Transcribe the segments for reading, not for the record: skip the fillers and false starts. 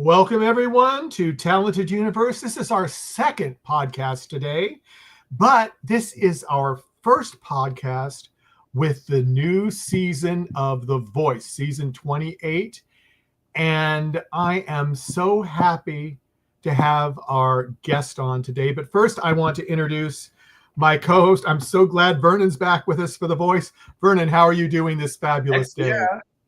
Welcome, everyone, to Talented Universe. This is our second podcast today, but this is our first podcast with the new season of The Voice, season 28. And I am so happy to have our guest on today. But first, I want to introduce my co-host. I'm so glad Vernon's back with us for The Voice. Vernon, how are you doing this fabulous day?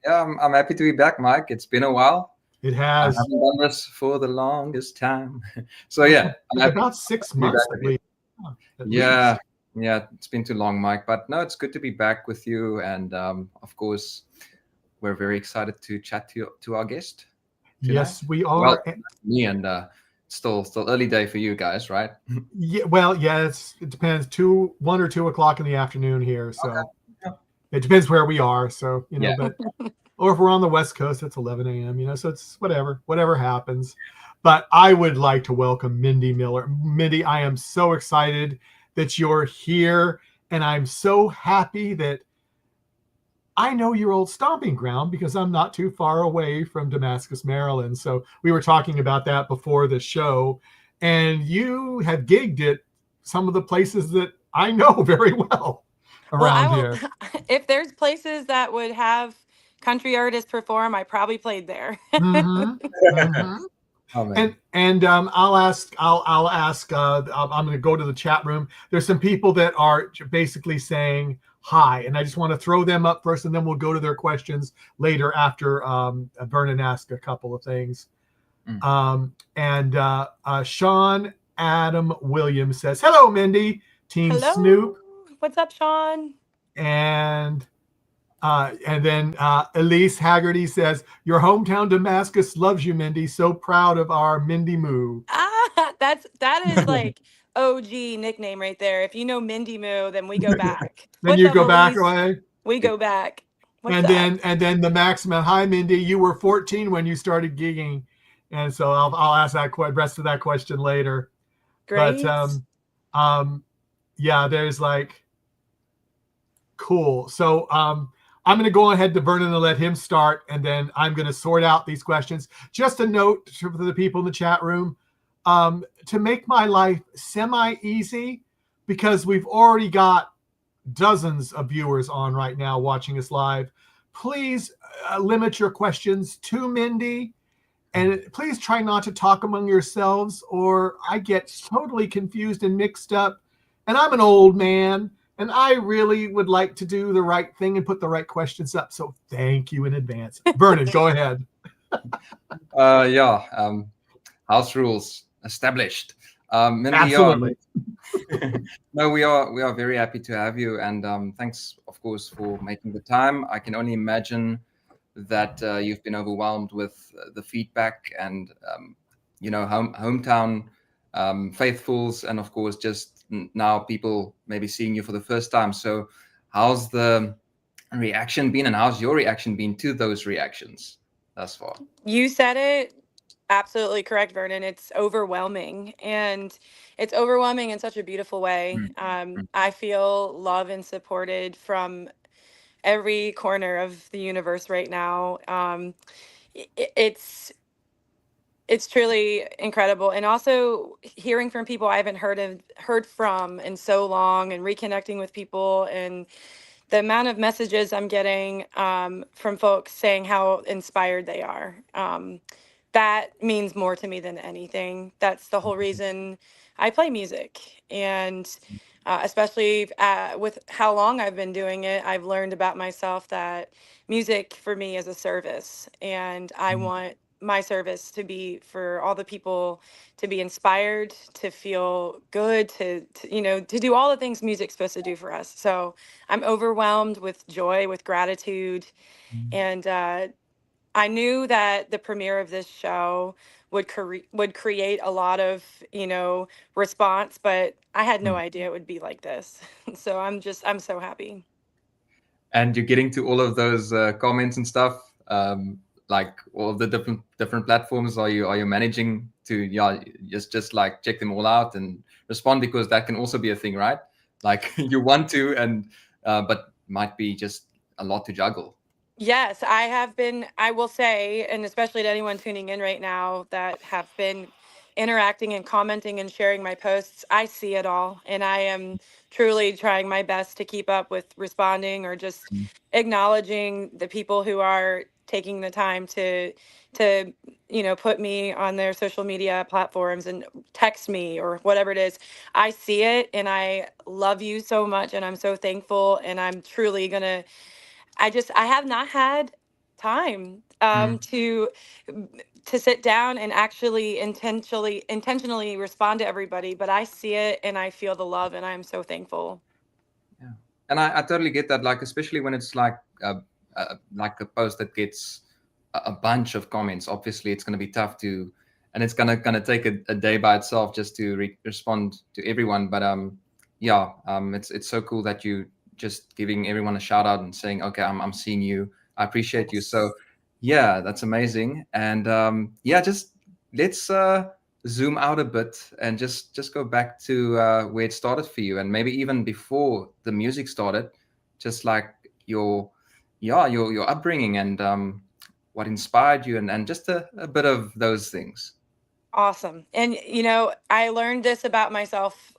Yeah, I'm happy to be back, Mike. It's been a while. It has. I haven't done this for the longest time. So yeah, about 6 months at least. Yeah, it's been too long, Mike. But no, it's good to be back with you. And of course, we're very excited to chat to our guest tonight. Yes, we are. Well, me and still early day for you guys, right? Yeah, well, yes, it depends. 1 or 2 o'clock in the afternoon here. So okay. It depends where we are. So, but or if we're on the West Coast, it's 11 a.m., so it's whatever happens. But I would like to welcome Mindy Miller. Mindy, I am so excited that you're here. And I'm so happy that I know your old stomping ground because I'm not too far away from Damascus, Maryland. So we were talking about that before the show. And you have gigged at some of the places that I know very well around here. If there's places that would have country artists perform, I probably played there. And I'll ask. I'm going to go to the chat room. There's some people that are basically saying hi, and I just want to throw them up first, and then we'll go to their questions later after Vernon asked a couple of things. Sean Adam Williams says, "Hello, Mindy, Team Hello. Snoop." What's up, Sean? And then Elise Haggerty says, "Your hometown Damascus loves you, Mindy. So proud of our Mindy Moo." That is like OG nickname right there. If you know Mindy Moo, then we go back. Then you go back away. We go back. And then the Maximum. Hi, Mindy. You were 14 when you started gigging, and so I'll ask that rest of that question later. Great. But yeah, there's like cool. So I'm going to go ahead to Vernon and let him start, and then I'm going to sort out these questions. Just a note for the people in the chat room, to make my life semi-easy, because we've already got dozens of viewers on right now watching us live. Please limit your questions to Mindy, and please try not to talk among yourselves, or I get totally confused and mixed up, and I'm an old man. And I really would like to do the right thing and put the right questions up. So thank you in advance. Vernon, go ahead. House rules established. Mindy, absolutely. No, we are very happy to have you. And thanks, of course, for making the time. I can only imagine that you've been overwhelmed with the feedback and, hometown faithfuls, and, of course, just now people maybe seeing you for the first time. So how's the reaction been, and how's your reaction been to those reactions thus far? You said it absolutely correct, Vernon. It's overwhelming, and it's overwhelming in such a beautiful way. I feel loved and supported from every corner of the universe right now. It's truly incredible. And also hearing from people I haven't heard from in so long, and reconnecting with people, and the amount of messages I'm getting from folks saying how inspired they are. That means more to me than anything. That's the whole reason I play music. And especially with how long I've been doing it, I've learned about myself that music for me is a service. And I want my service to be for all the people to be inspired, to feel good, to do all the things music's supposed to do for us. So I'm overwhelmed with joy, with gratitude. And I knew that the premiere of this show would create a lot of, response, but I had no idea it would be like this. So I'm so happy. And you're getting to all of those comments and stuff. Like all of the different platforms, are you managing to just like check them all out and respond, because that can also be a thing, right? Like you want to, and but might be just a lot to juggle. Yes, I have been, I will say, and especially to anyone tuning in right now that have been interacting and commenting and sharing my posts, I see it all. And I am truly trying my best to keep up with responding or just acknowledging the people who are taking the time to put me on their social media platforms and text me or whatever it is. I see it and I love you so much and I'm so thankful and I'm truly gonna I have not had time Mm. to sit down and actually intentionally respond to everybody, but I see it and I feel the love and I'm so thankful. Yeah, and I totally get that. Like, especially when it's like a post that gets a bunch of comments. Obviously, it's going to be tough to, and it's gonna take a day by itself just to respond to everyone. But yeah, it's so cool that you just giving everyone a shout out and saying, okay, I'm seeing you. I appreciate you. So yeah, that's amazing. And yeah, just let's zoom out a bit and just go back to where it started for you, and maybe even before the music started, just like your your upbringing and what inspired you, and just a bit of those things. Awesome. And I learned this about myself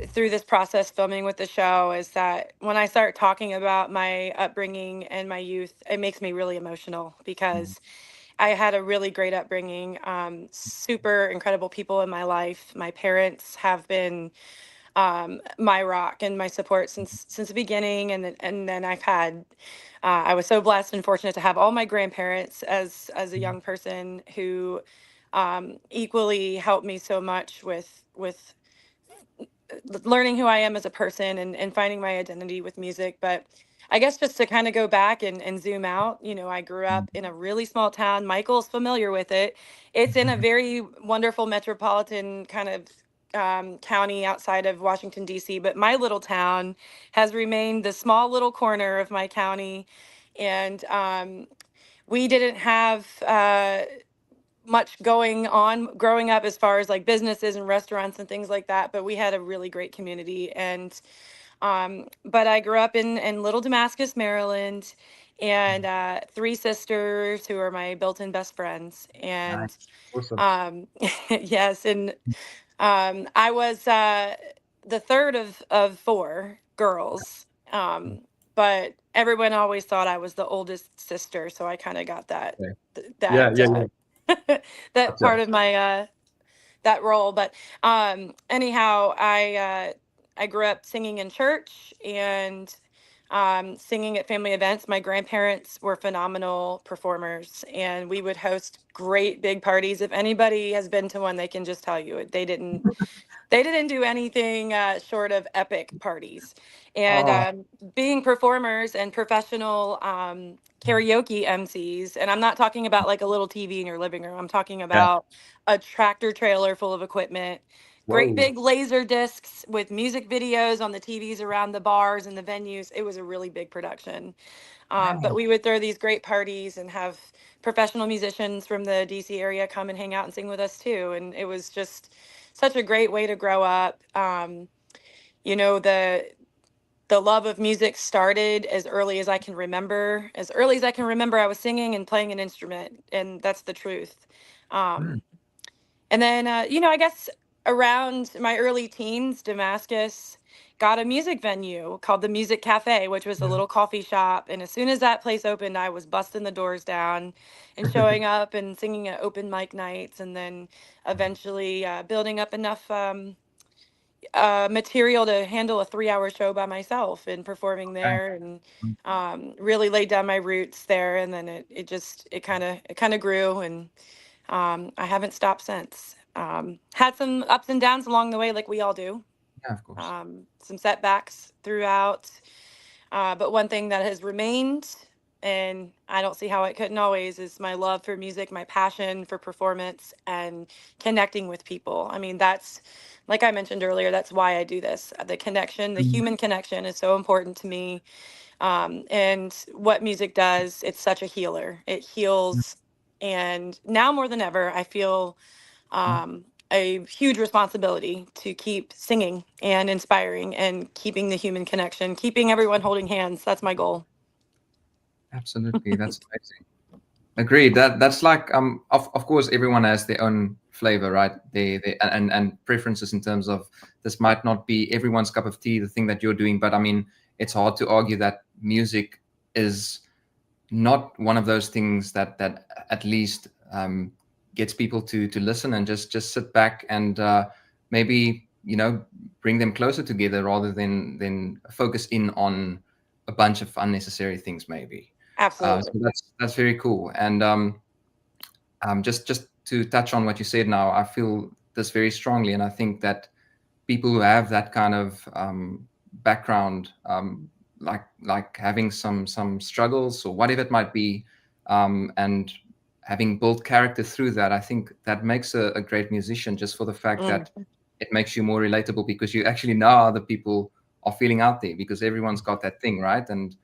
through this process filming with the show is that when I start talking about my upbringing and my youth, it makes me really emotional because I had a really great upbringing, super incredible people in my life. My parents have been my rock and my support since the beginning, and then I've had I was so blessed and fortunate to have all my grandparents as a young person who equally helped me so much with learning who I am as a person and finding my identity with music. But I guess just to kind of go back and zoom out, I grew up in a really small town. Michael's familiar with it. It's in a very wonderful metropolitan kind of county outside of Washington, D.C. But my little town has remained the small little corner of my county. And we didn't have much going on growing up as far as like businesses and restaurants and things like that, but we had a really great community. And but I grew up in Little Damascus, Maryland, and three sisters who are my built-in best friends. And Nice. Awesome. yes, and I was the third of four girls. But everyone always thought I was the oldest sister, so I kind of got that Okay. Yeah, that yeah, yeah. that part Gotcha. of my that role. But anyhow, I grew up singing in church and singing at family events. My grandparents were phenomenal performers, and we would host great big parties. If anybody has been to one, they can just tell you they didn't do anything short of epic parties. And Oh, being performers and professional karaoke MCs, and I'm not talking about like a little TV in your living room. I'm talking yeah. about a tractor trailer full of equipment, great Whoa. big laser discs with music videos on the TVs around the bars and the venues. It was a really big production. But Man. we would throw these great parties and have professional musicians from the DC area come and hang out and sing with us too. And it was just such a great way to grow up. You know, the love of music started as early as I can remember. As early as I can remember, I was singing and playing an instrument, and that's the truth. Mm. Um, and then, I guess around my early teens, Damascus got a music venue called the Music Cafe, which was a little coffee shop. And as soon as that place opened, I was busting the doors down and showing up and singing at open mic nights. And then eventually building up enough material to handle a 3-hour show by myself and performing Okay. there and really laid down my roots there. And then it kind of grew and I haven't stopped since. Had some ups and downs along the way, like we all do. Yeah, of course. Some setbacks throughout. But one thing that has remained, and I don't see how it couldn't always, is my love for music, my passion for performance, and connecting with people. I mean, that's, like I mentioned earlier, that's why I do this. The connection, the Mm. human connection is so important to me. And what music does, it's such a healer. It heals. And now more than ever, I feel a huge responsibility to keep singing and inspiring and keeping the human connection, keeping everyone holding hands. That's my goal. Absolutely, that's amazing. Agreed. That's like of course everyone has their own flavor, right? They and preferences in terms of this might not be everyone's cup of tea, the thing that you're doing, but I mean it's hard to argue that music is not one of those things that at least gets people to listen and just sit back and maybe bring them closer together rather than focus in on a bunch of unnecessary things maybe. Absolutely. So that's very cool. And just to touch on what you said now, I feel this very strongly, and I think that people who have that kind of background, like having some struggles or whatever it might be, and having built character through that, I think that makes a great musician, just for the fact that it makes you more relatable, because you actually know how other people are feeling out there, because everyone's got that thing, right? And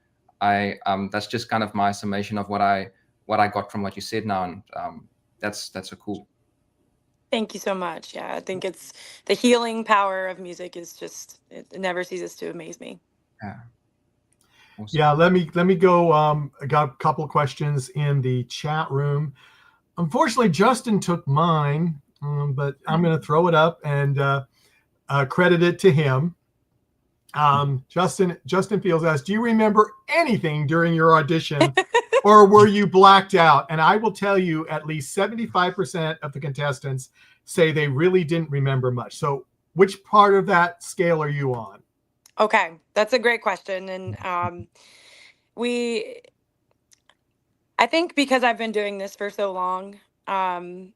I that's just kind of my summation of what I got from what you said now, and that's so cool. Thank you so much. Yeah, I think it's the healing power of music is just, it never ceases to amaze me. Yeah. Awesome. Yeah, let me go. I got a couple of questions in the chat room. Unfortunately, Justin took mine, but I'm going to throw it up and credit it to him. Justin Fields asked, do you remember anything during your audition or were you blacked out? And I will tell you, at least 75% of the contestants say they really didn't remember much. So which part of that scale are you on? Okay, that's a great question. And I think because I've been doing this for so long, and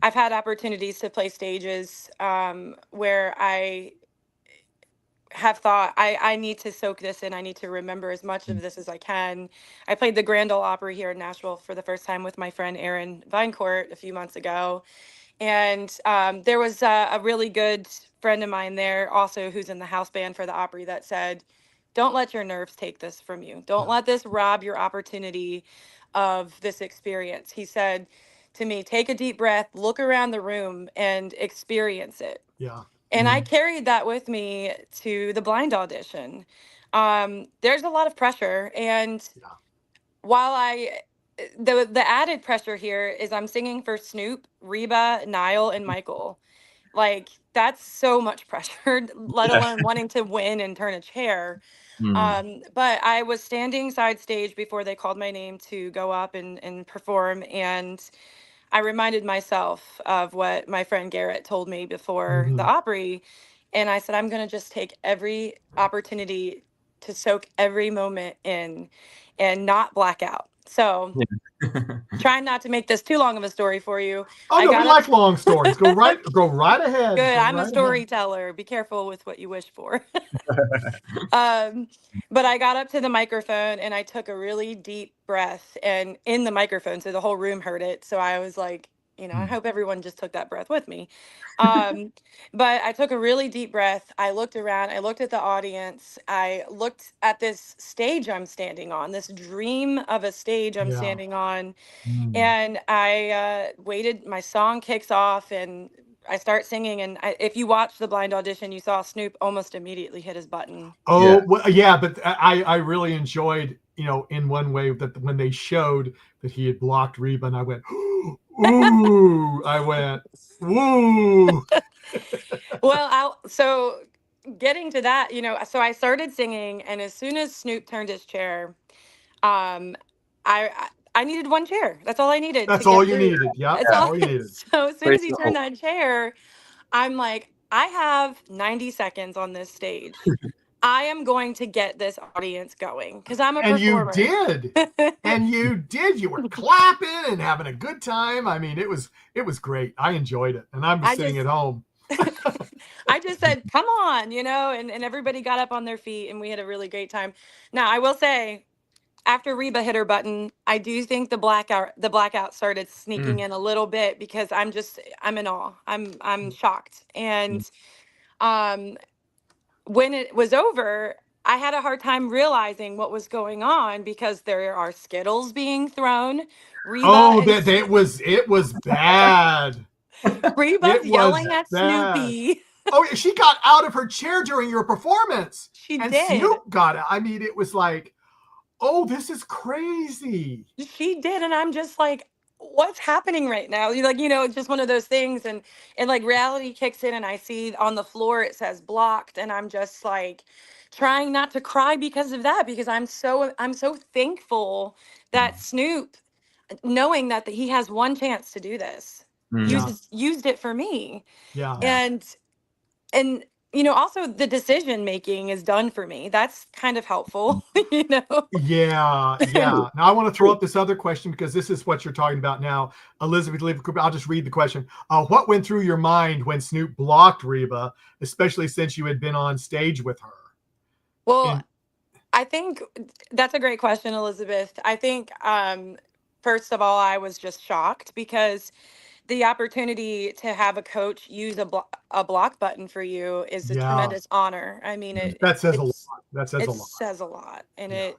I've had opportunities to play stages where I have thought I need to soak this in. I need to remember as much of this as I can. I played the Grand Ole Opry here in Nashville for the first time with my friend Aaron Vinecourt a few months ago. And there was a really good friend of mine there also who's in the house band for the Opry that said, don't let your nerves take this from you. Don't let this rob your opportunity of this experience. He said to me, take a deep breath, look around the room and experience it. Yeah. And I carried that with me to the blind audition. There's a lot of pressure. And while the added pressure here is I'm singing for Snoop, Reba, Niall, and Michael. Like, that's so much pressure, let alone wanting to win and turn a chair. But I was standing side stage before they called my name to go up and perform. And I reminded myself of what my friend Garrett told me before the Opry. And I said, I'm going to just take every opportunity to soak every moment in and not black out. So trying not to make this too long of a story for you. Oh, no, we like long stories. Go right ahead. Good. I'm a storyteller. Be careful with what you wish for. But I got up to the microphone and I took a really deep breath and in the microphone, so the whole room heard it. So I was like, I hope everyone just took that breath with me. But I took a really deep breath. I looked around. I looked at the audience. I looked at this stage I'm standing on, this dream of a stage I'm standing on. And I waited. My song kicks off and I start singing. And if you watch the blind audition, you saw Snoop almost immediately hit his button. Oh, well, yeah. But I really enjoyed, in one way, that when they showed that he had blocked Reba, and I went, ooh, I went, woo. Well, so getting to that, so I started singing, and as soon as Snoop turned his chair, I needed one chair. That's all I needed. That's all you needed. Yeah, that's all you needed. So as soon as he turned that chair, I'm like, I have 90 seconds on this stage. I am going to get this audience going because I'm a performer. And you did. And you did. You were clapping and having a good time. I mean, it was great. I enjoyed it. And I'm sitting at home. I just said, come on, and everybody got up on their feet and we had a really great time. Now, I will say, after Reba hit her button, I do think the blackout started sneaking in a little bit because I'm in awe. I'm shocked. And when it was over, I had a hard time realizing what was going on because there are Skittles being thrown. Reba it was bad. Reba's yelling at Snoopy. Oh, she got out of her chair during your performance. She and did. Snoop got it. I mean, it was like, Oh, this is crazy. She did, and I'm just like, what's happening right now? Like, it's just one of those things, and like reality kicks in, and I see on the floor it says blocked, and I'm just like trying not to cry because of that, because I'm so thankful that Snoop, knowing that he has one chance to do this, used it for me. Yeah. And also the decision making is done for me. That's kind of helpful. Yeah. Now I want to throw up this other question, because this is what you're talking about now. Elizabeth Cooper, I'll just read the question. What went through your mind when Snoop blocked Reba, especially since you had been on stage with her? Well, I think that's a great question, Elizabeth. I think, first of all, I was just shocked, because the opportunity to have a coach use a block button for you is a tremendous honor. I mean, that says a lot. That says it a lot. says a lot. And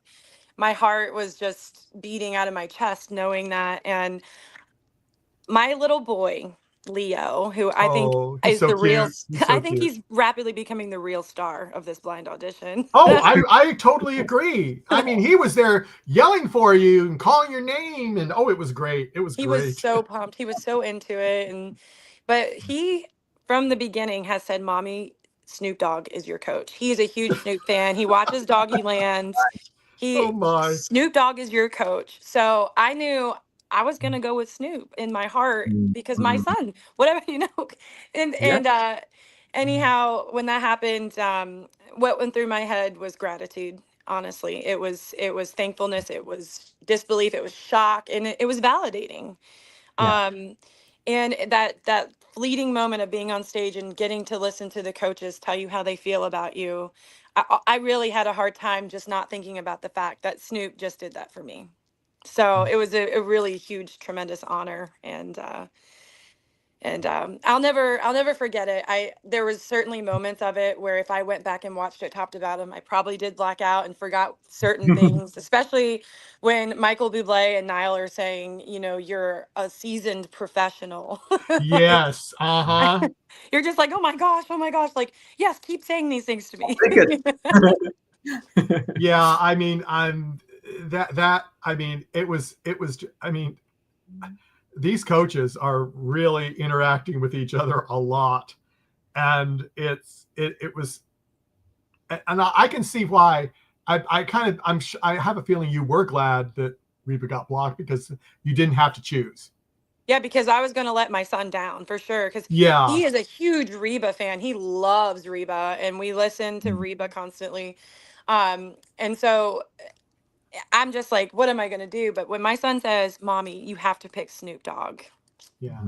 my heart was just beating out of my chest knowing that. And my little boy, Leo, who I think is so the real, I think cute. he's rapidly becoming the real star of this blind audition. Oh, I totally agree. I mean, he was there yelling for you and calling your name, and it was great. It was He great. was so pumped. He was so into it. But he, from the beginning, has said, Mommy, Snoop Dogg is your coach. He is a huge Snoop fan. He watches Doggyland. Snoop Dogg is your coach. So I knew I was gonna go with Snoop in my heart, because my son, whatever, anyhow, when that happened, what went through my head was gratitude. Honestly, it was thankfulness, it was disbelief, it was shock, and it was validating. And that fleeting moment of being on stage and getting to listen to the coaches tell you how they feel about you, I really had a hard time just not thinking about the fact that Snoop just did that for me. So it was a really huge, tremendous honor, and I'll never forget it. There was certainly moments of it where if I went back and watched it top to bottom, I probably did black out and forgot certain things, especially when Michael Bublé and Niall are saying, you're a seasoned professional. Yes. You're just like, oh my gosh, like, yes, keep saying these things to me. Yeah, I mean, these coaches are really interacting with each other a lot, and it was, and I can see why. I have a feeling you were glad that Reba got blocked, because you didn't have to choose. Yeah, because I was going to let my son down for sure. Because he is a huge Reba fan. He loves Reba, and we listen to Reba constantly. And so I'm just like, what am I going to do? But when my son says, Mommy, you have to pick Snoop Dogg. Yeah.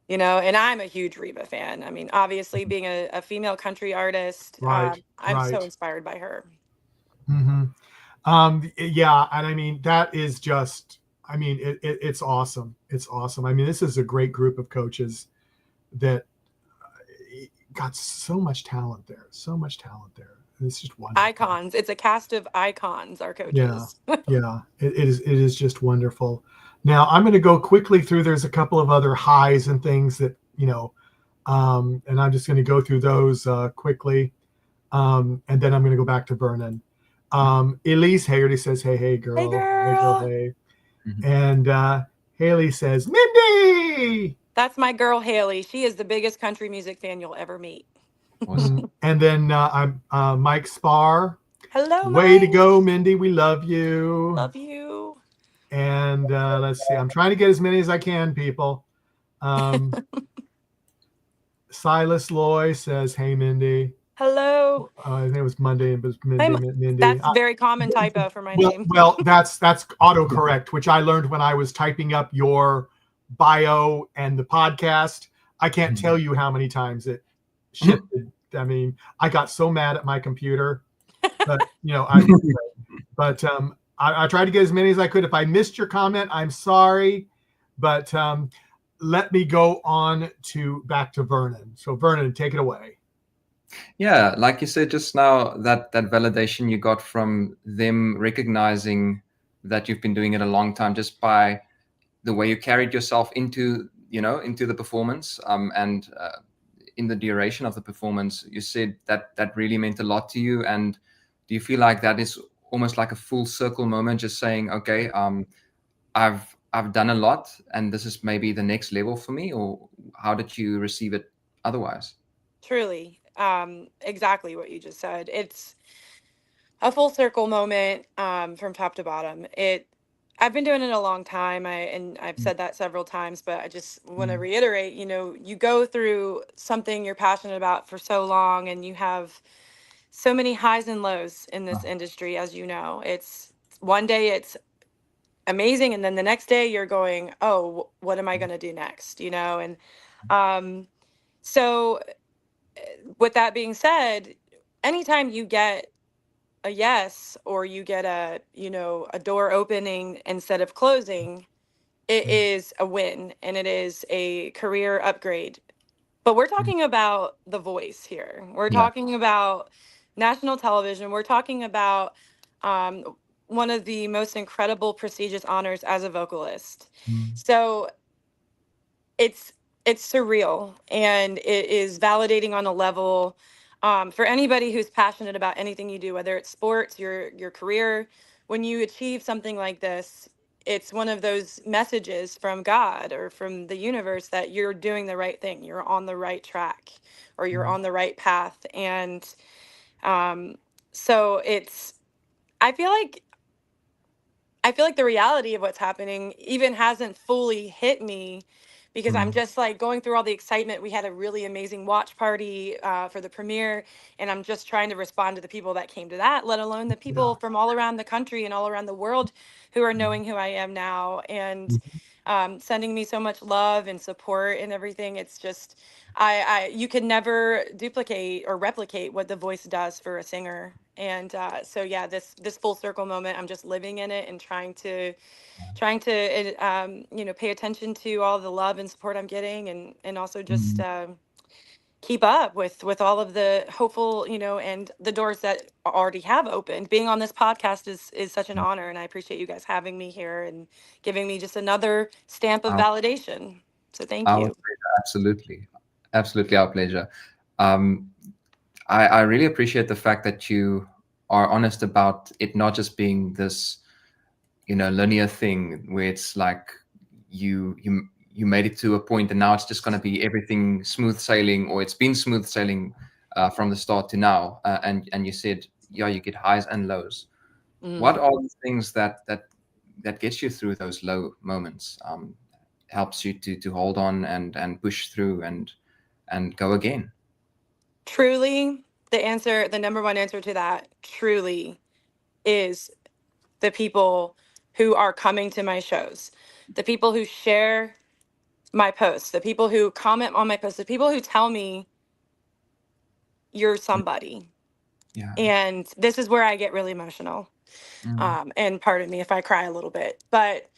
And I'm a huge Reba fan. I mean, obviously being a female country artist, I'm so inspired by her. Yeah. And I mean, that is just, it's awesome. It's awesome. I mean, this is a great group of coaches that got so much talent there. It's just wonderful. Icons. It's a cast of icons, our coaches. Yeah. It is just wonderful. Now I'm going to go quickly through. There's a couple of other highs and things that, and I'm just going to go through those quickly. And then I'm going to go back to Vernon. Elise Haggerty says, hey, girl. Hey, girl. Hey. And Haley says, Mindy. That's my girl, Haley. She is the biggest country music fan you'll ever meet. Awesome. And then I'm Mike Spar. Hello, Way Mike. to go, Mindy. We love you. Love you. And let's see. I'm trying to get as many as I can, people. Silas Loy says, hey, Mindy. Hello. I think it was Monday, but Mindy. That's a very common typo for my name. Well, that's autocorrect, which I learned when I was typing up your bio and the podcast. I can't tell you how many times it shifted. I mean, I got so mad at my computer, but I tried to get as many as I could. If I missed your comment, I'm sorry, but let me go on back to Vernon. So Vernon, take it away. Yeah, like you said just now, that validation you got from them recognizing that you've been doing it a long time, just by the way you carried yourself into the performance, and in the duration of the performance. You said that really meant a lot to you. And do you feel like that is almost like a full circle moment, just saying, okay, I've done a lot, and this is maybe the next level for me? Or how did you receive it otherwise? Truly, exactly what you just said. It's a full circle moment, from top to bottom. I've been doing it a long time. And I've said that several times, but I just want to reiterate, you go through something you're passionate about for so long, and you have so many highs and lows in this industry. As you know, it's one day it's amazing, and then the next day you're going, oh, what am I going to do next? And so with that being said, anytime you get a yes, or you get a door opening instead of closing, it is a win, and it is a career upgrade. But we're talking about The Voice here. We're Yeah. talking about national television. We're talking about um, one of the most incredible, prestigious honors as a vocalist. So it's surreal, and it is validating on a level, for anybody who's passionate about anything you do, whether it's sports, your career. When you achieve something like this, it's one of those messages from God or from the universe that you're doing the right thing, you're on the right track, or you're on the right path. And um, so I feel like the reality of what's happening even hasn't fully hit me, because I'm just like going through all the excitement. We had a really amazing watch party for the premiere, and I'm just trying to respond to the people that came to that, let alone the people from all around the country and all around the world who are knowing who I am now, and sending me so much love and support and everything. It's just, you can never duplicate or replicate what The Voice does for a singer. And so yeah, this full circle moment, I'm just living in it and trying to pay attention to all the love and support I'm getting, and also just keep up with all of the hopeful, and the doors that already have opened. Being on this podcast is such an honor, and I appreciate you guys having me here and giving me just another stamp of Our, validation. So thank our you. pleasure, absolutely. Absolutely our pleasure. Um, I really appreciate the fact that you are honest about it not just being this, linear thing where it's like you made it to a point and now it's just going to be everything smooth sailing, or it's been smooth sailing from the start to now. And you said, yeah, you get highs and lows. What are the things that gets you through those low moments, helps you to hold on and push through and go again? Truly, the number one answer to that truly is the people who are coming to my shows, the people who share my posts, the people who comment on my posts, the people who tell me you're somebody. Yeah. And this is where I get really emotional. And pardon me if I cry a little bit, but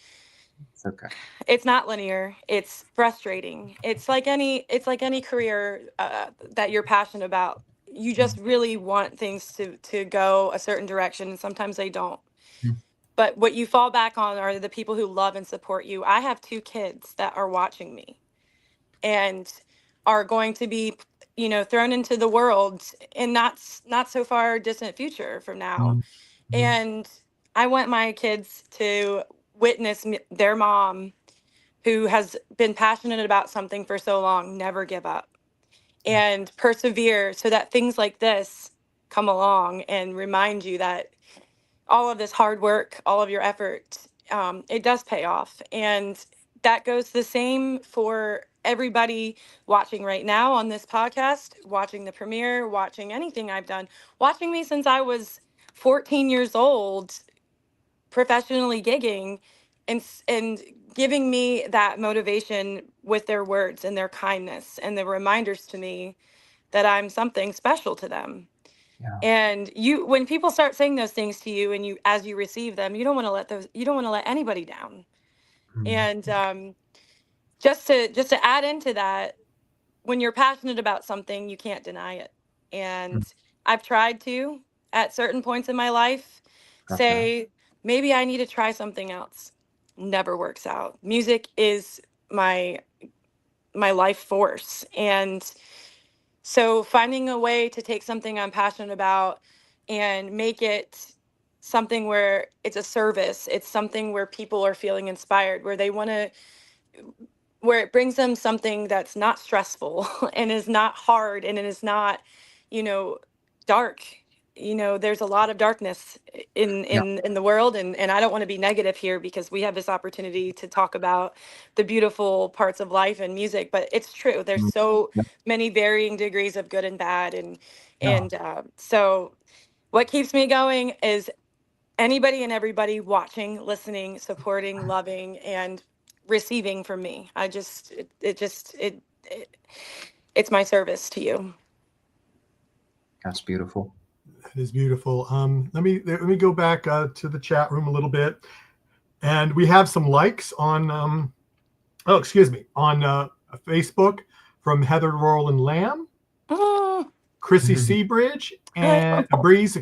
It's okay. it's not linear. It's frustrating. It's like any career that you're passionate about. You just really want things to go a certain direction, and sometimes they don't. But what you fall back on are the people who love and support you. I have 2 kids that are watching me and are going to be, thrown into the world in not so far distant future from now. And I want my kids to witness their mom, who has been passionate about something for so long, never give up and persevere, so that things like this come along and remind you that all of this hard work, all of your effort, it does pay off. And that goes the same for everybody watching right now on this podcast, watching the premiere, watching anything I've done, watching me since I was 14 years old, professionally gigging, and giving me that motivation with their words and their kindness and the reminders to me that I'm something special to them. Yeah. And when people start saying those things to you, and as you receive them, you don't want to let anybody down. And just to add into that, when you're passionate about something, you can't deny it. And I've tried to, at certain points in my life, Gotcha. say, maybe I need to try something else. Never works out. Music is my life force. And so finding a way to take something I'm passionate about and make it something where it's a service. It's something where people are feeling inspired, where they want to, where it brings them something that's not stressful and is not hard and it is not, you know, dark. You know, there's a lot of darkness in the world, and I don't want to be negative here because we have this opportunity to talk about the beautiful parts of life and music, but it's true. There's so many varying degrees of good and bad, and so what keeps me going is anybody and everybody watching, listening, supporting, loving, and receiving from me. I just it's my service to you. That's beautiful. That is beautiful. Let me go back to the chat room a little bit, and we have some likes on on Facebook from Heather Rowland Lamb, Chrissy Seabridge, and Breeze,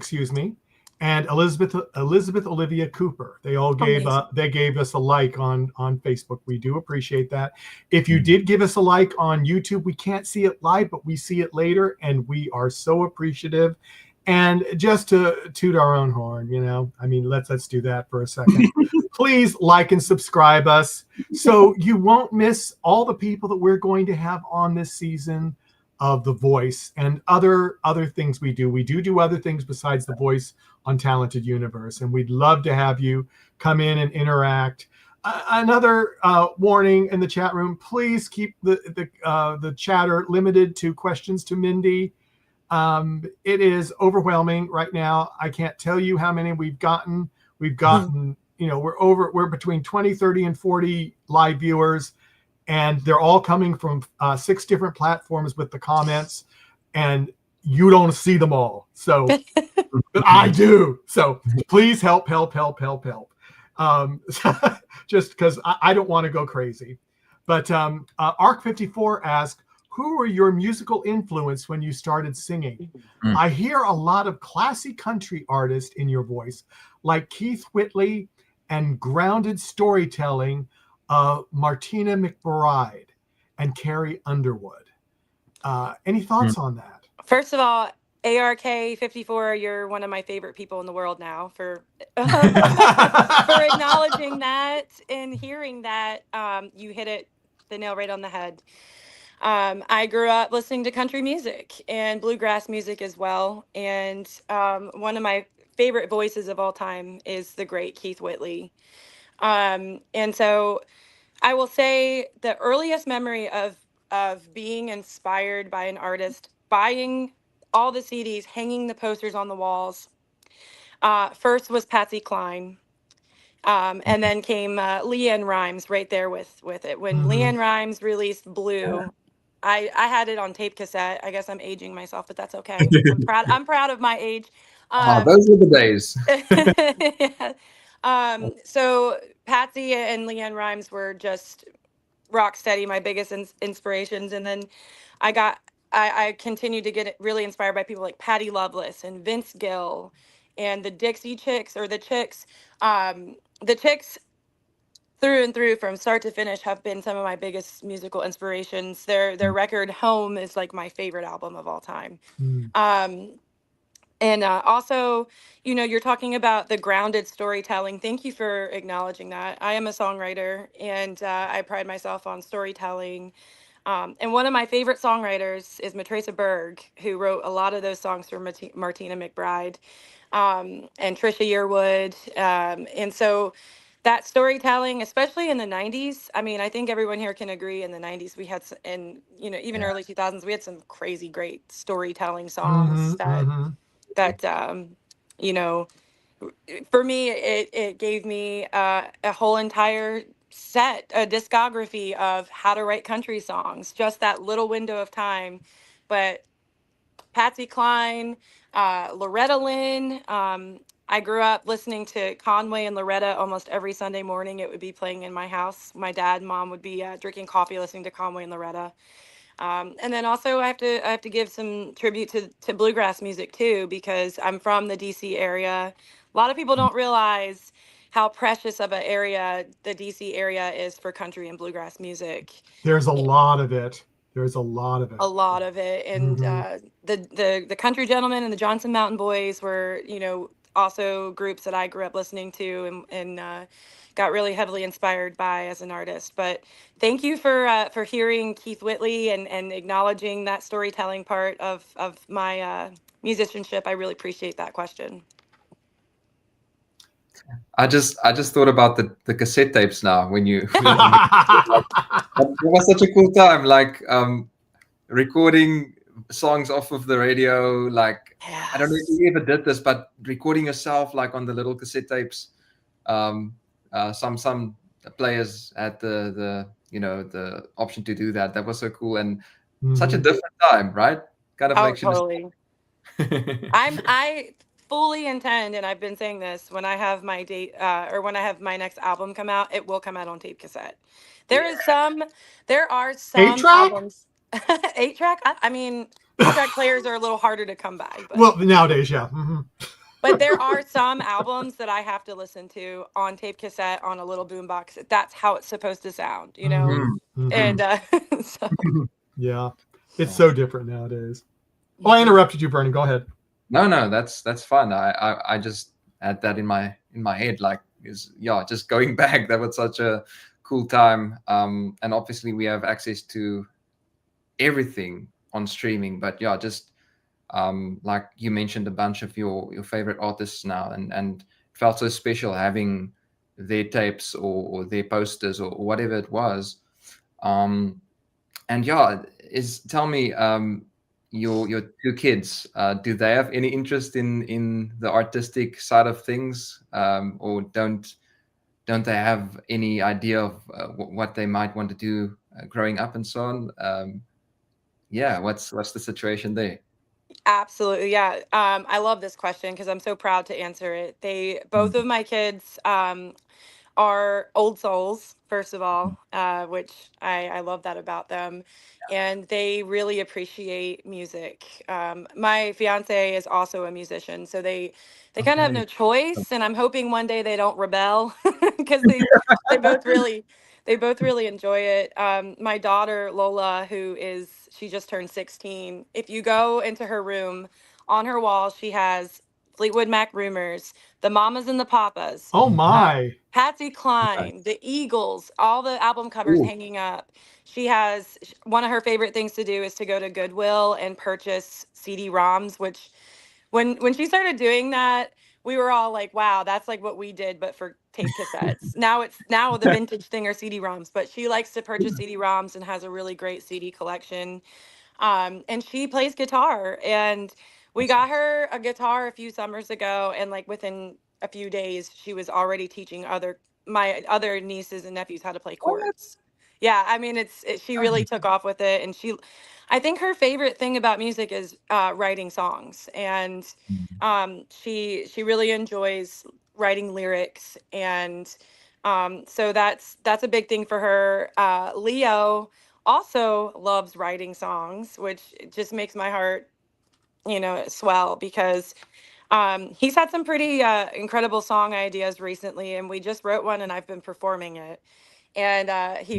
and Elizabeth Olivia Cooper. They all gave us a like on Facebook. We do appreciate that. If you did give us a like on YouTube, we can't see it live, but we see it later, and we are so appreciative. And just to toot our own horn, you know, I mean, let's do that for a second. Please like and subscribe us so you won't miss all the people that we're going to have on this season of The Voice and other things we do. We do other things besides The Voice on Talented Universe, and we'd love to have you come in and interact. Another warning in the chat room: please keep the chatter limited to questions to Mindy. It is overwhelming right now. I can't tell you how many we've gotten. You know, we're between 20, 30, and 40 live viewers, and they're all coming from 6 different platforms with the comments, and you don't see them all. So I do. So please help. Just because I don't want to go crazy. But Arc54 asked, who were your musical influence when you started singing? I hear a lot of classy country artists in your voice, like Keith Whitley and grounded storytelling, Martina McBride and Carrie Underwood. Any thoughts on that? First of all, ARK54, you're one of my favorite people in the world now for acknowledging that and hearing that. You hit the nail right on the head. I grew up listening to country music and bluegrass music as well. And one of my favorite voices of all time is the great Keith Whitley. And so I will say the earliest memory of being inspired by an artist, buying all the CDs, hanging the posters on the walls. First was Patsy Cline. And then came LeAnn Rimes right there with it. When LeAnn Rimes released Blue, I had it on tape cassette. I guess I'm aging myself, but that's okay. I'm proud of my age. Those were the days. Yeah. So Patsy and LeAnn Rimes were just rock steady, my biggest inspirations. And then I continued to get really inspired by people like Patti Loveless and Vince Gill and the Dixie Chicks, or the Chicks. The Chicks through and through, from start to finish, have been some of my biggest musical inspirations. Their record Home is like my favorite album of all time. And also, you know, you're talking about the grounded storytelling. Thank you for acknowledging that. I am a songwriter, and I pride myself on storytelling. And one of my favorite songwriters is Matresa Berg, who wrote a lot of those songs for Martina McBride and Trisha Yearwood. And so that storytelling, especially in the 90s, I mean, I think everyone here can agree in the 90s we had, and, you know, even early 2000s, we had some crazy great storytelling songs that, you know, for me, it gave me a whole entire set, a discography of how to write country songs, just that little window of time. But Patsy Cline, Loretta Lynn, I grew up listening to Conway and Loretta almost every Sunday morning. It would be playing in my house. My dad and mom would be drinking coffee, listening to Conway and Loretta. And then also I have to give some tribute to bluegrass music too, because I'm from the DC area. A lot of people don't realize how precious of an area the DC area is for country and bluegrass music. There's a lot of it. There's a lot of it. A lot of it. And the Country Gentlemen and the Johnson Mountain Boys were, you know, also groups that I grew up listening to and got really heavily inspired by as an artist. But thank you for hearing Keith Whitley and acknowledging that storytelling part of my musicianship. I really appreciate that question. I just thought about the cassette tapes now when you it was such a cool time, like recording songs off of the radio. Like, Yes. I don't know if you ever did this, but recording yourself like on the little cassette tapes. Some players had the the option to do that. That was so cool and such a different time, right? Kind of makes you totally. I fully intend, and I've been saying this, when I have my date or when I have my next album come out, it will come out on tape cassette. There are some 8-track? albums. 8-track? I mean, 8-track players are a little harder to come by. But, well, nowadays, yeah. Mm-hmm. But there are some albums that I have to listen to on tape cassette on a little boombox. That's how it's supposed to sound, you know? Mm-hmm. And so. Yeah, it's so different nowadays. Oh, I interrupted you, Vernon. Go ahead. No, that's fun. I just had that in my head, like, just going back. That was such a cool time. And obviously we have access to everything on streaming, but yeah, just like you mentioned a bunch of your favorite artists now, and it felt so special having their tapes or their posters or whatever it was. And yeah, tell me, your two kids, do they have any interest in the artistic side of things, or don't they have any idea of what they might want to do growing up and so on? Yeah, what's the situation there? Absolutely, yeah. I love this question because I'm so proud to answer it. Both of my kids are old souls, first of all, which I love that about them. And they really appreciate music. My fiance is also a musician, so they kind of have no choice. And I'm hoping one day they don't rebel because they both really enjoy it. My daughter Lola, she just turned 16. If you go into her room, on her wall she has Fleetwood Mac Rumors, the Mamas and the Papas. Oh my. Patsy Cline, the Eagles, all the album covers hanging up. She has, one of her favorite things to do is to go to Goodwill and purchase CD-ROMs, which when she started doing that, we were all like, wow, that's like what we did, but for tape cassettes. Now the vintage thing are CD-ROMs, but she likes to purchase CD-ROMs and has a really great CD collection. And she plays guitar, and we got her a guitar a few summers ago, and like within a few days she was already teaching my other nieces and nephews how to play chords. Yeah, I mean she really took off with it, and I think her favorite thing about music is writing songs, and she really enjoys writing lyrics, and so that's a big thing for her. Leo also loves writing songs, which just makes my heart swell, because he's had some pretty incredible song ideas recently, and we just wrote one and I've been performing it. And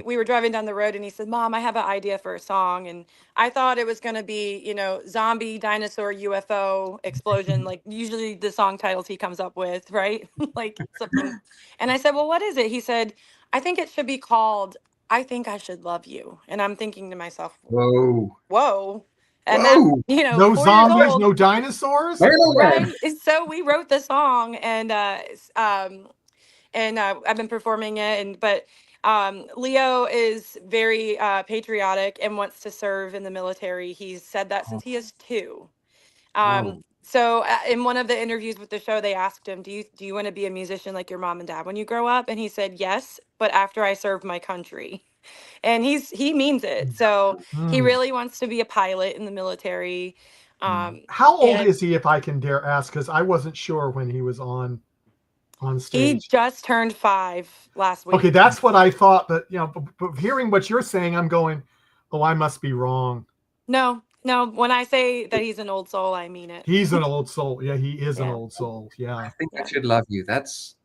we were driving down the road and he said, Mom, I have an idea for a song. And I thought it was going to be, zombie, dinosaur, UFO explosion, like usually the song titles he comes up with, right? Like something. And I said, well, what is it? He said, I think it should be called I Think I Should Love You. And I'm thinking to myself, whoa. And whoa. That, no zombies, no dinosaurs. Right. So we wrote the song, and I've been performing it, but Leo is very patriotic and wants to serve in the military. He's said that since he is 2. So in one of the interviews with the show, they asked him, do you want to be a musician like your mom and dad when you grow up? And he said, yes, but after I serve my country. And he means it. So he really wants to be a pilot in the military. How old is he, if I can dare ask? Because I wasn't sure when he was on stage. He just turned 5 last week. Okay, that's what I thought. But but hearing what you're saying, I'm going, oh, I must be wrong. No. When I say that he's an old soul, I mean it. He's an old soul. Yeah, he is an old soul. Yeah. I Think I Should Love You. That's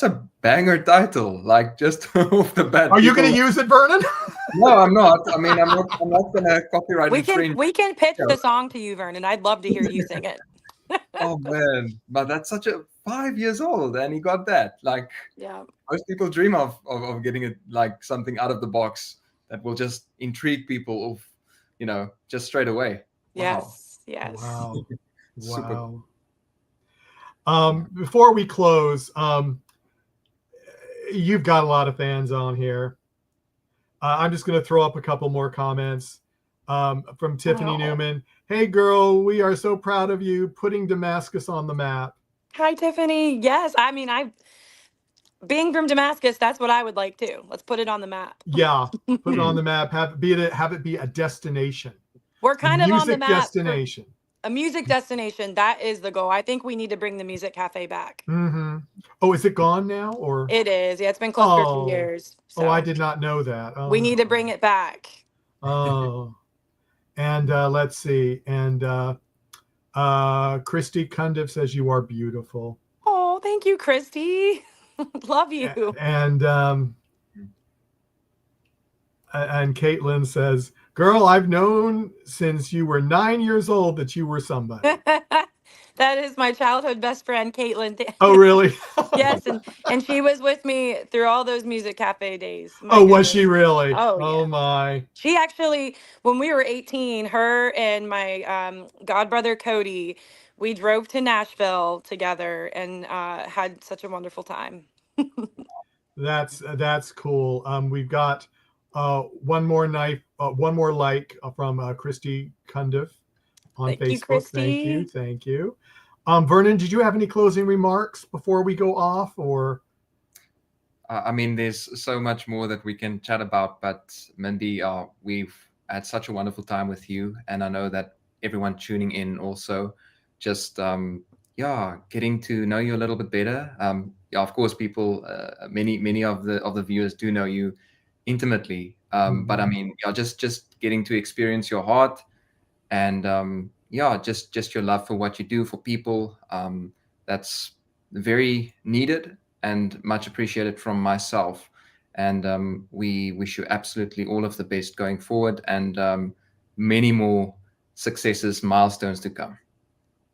a banger title. Like, just off the bat. Are you going to use it, Vernon? No, I'm not. I mean, I'm not going to copyright infringe. We can pitch the song to you, Vernon. I'd love to hear you sing it. Oh man, but that's such a 5 years old, and he got that. Like, Yeah. most people dream of getting it, like something out of the box that will just intrigue people of, just straight away. Wow. Yes. Yes. Wow. Super. Wow. Before we close, you've got a lot of fans on here. I'm just going to throw up a couple more comments from Tiffany Newman. Hey, girl, we are so proud of you putting Damascus on the map. Hi, Tiffany. Yes. I mean, being from Damascus, that's what I would like too. Let's put it on the map. Yeah, put it on the map. Have it be a destination. We're kind of on the map. Destination. A music destination. That is the goal. I think we need to bring the music cafe back. Mm-hmm. Oh, is it gone now, or? It is. Yeah, it's been closed for 2 years. So. Oh, I did not know that. Oh. We need to bring it back. Oh, and let's see. And Christy Cundiff says you are beautiful. Oh, thank you, Christy. Love you. And Caitlin says, girl, I've known since you were 9 years old that you were somebody. That is my childhood best friend, Caitlin. Oh, really? Yes, and she was with me through all those music cafe days. My goodness. Was she really? Oh, yeah. My. She actually, when we were 18, her and my godbrother, Cody, we drove to Nashville together and had such a wonderful time. That's cool. We've got one more like from Christy Cundiff on Facebook. Thank you. Vernon, did you have any closing remarks before we go off, or? I mean, there's so much more that we can chat about, but Mindy, we've had such a wonderful time with you, and I know that everyone tuning in also just getting to know you a little bit better. Of course, people, many of the viewers do know you intimately, but I mean, just getting to experience your heart, and just your love for what you do for people. That's very needed and much appreciated from myself. And we wish you absolutely all of the best going forward, and many more successes, milestones to come.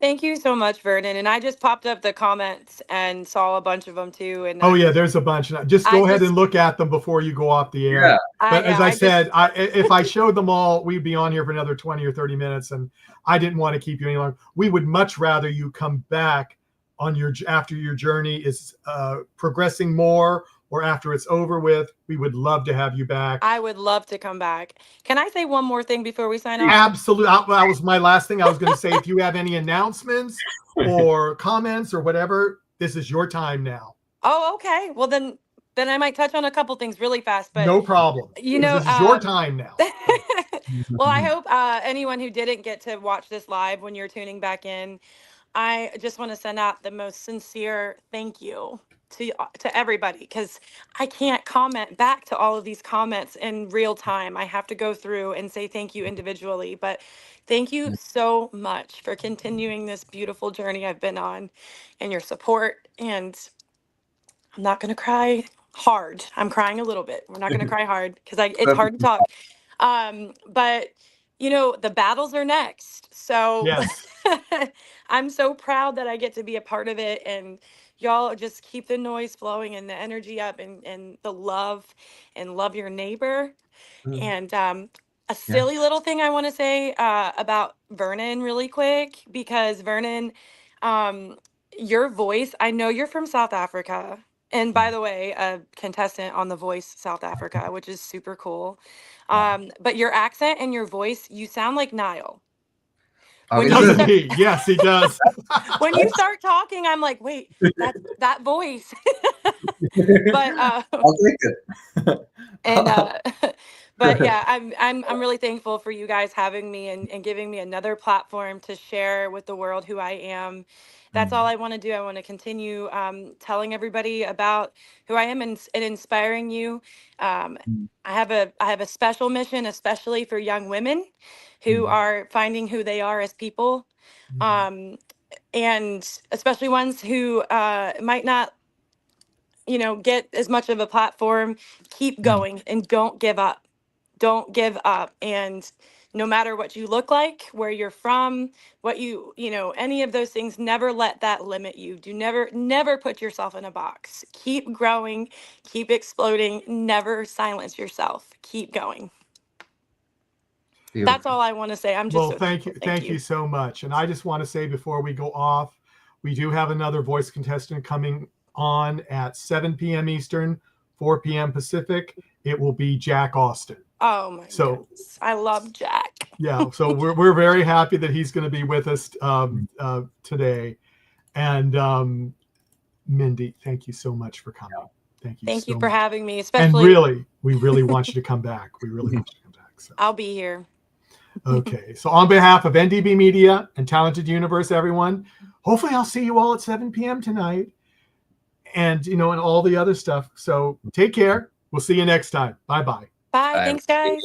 Thank you so much, Vernon. And I just popped up the comments and saw a bunch of them too. And yeah, there's a bunch. Just go ahead and look at them before you go off the air. Yeah. But as I said, if I showed them all, we'd be on here for another 20 or 30 minutes, and I didn't want to keep you any longer. We would much rather you come back after your journey is progressing more, or after it's over with. We would love to have you back. I would love to come back. Can I say one more thing before we sign off? Absolutely. That was my last thing I was going to say. If you have any announcements or comments or whatever, this is your time now. Oh, okay. Well, then I might touch on a couple things really fast. But no problem. This is your time now. Well, I hope anyone who didn't get to watch this live, when you're tuning back in, I just want to send out the most sincere thank you to everybody, because I can't comment back to all of these comments in real time. I have to go through and say thank you individually. But thank you so much for continuing this beautiful journey I've been on, and your support. And I'm not going to cry hard. I'm crying a little bit. We're not going to cry hard because it's hard to talk. But the battles are next. So yes. I'm so proud that I get to be a part of it, and y'all just keep the noise flowing and the energy up, and the love, and love your neighbor. And a silly little thing I want to say about Vernon really quick, because Vernon, your voice, I know you're from South Africa. And by the way, a contestant on The Voice South Africa, which is super cool. But your accent and your voice, you sound like Niall. Yes, he does. When you start talking, I'm like, wait, that voice. But I'll take it. But yeah, I'm really thankful for you guys having me and giving me another platform to share with the world who I am. That's all I want to do. I want to continue telling everybody about who I am, and inspiring you. I have a special mission, especially for young women who are finding who they are as people, and especially ones who might not, get as much of a platform. Keep going and don't give up. Don't give up, and no matter what you look like, where you're from, what any of those things, never let that limit you. Never put yourself in a box. Keep growing, keep exploding, never silence yourself. Keep going. Beautiful. That's all I want to say. I'm just thank you so much. And I just want to say before we go off, we do have another voice contestant coming on at 7 p.m. Eastern, 4 p.m. Pacific. It will be Jack Austin. Oh my goodness. I love Jack. Yeah, so we're very happy that he's going to be with us today. And Mindy, thank you so much for coming. Thank you so for much. having me. And really, we really want you to come back. We really want you to come back. So I'll be here. Okay, so on behalf of NDB Media and Talented Universe, everyone, hopefully I'll see you all at 7 p.m. tonight, and and all the other stuff. So take care. We'll see you next time. Bye-bye. Bye. Thanks, guys.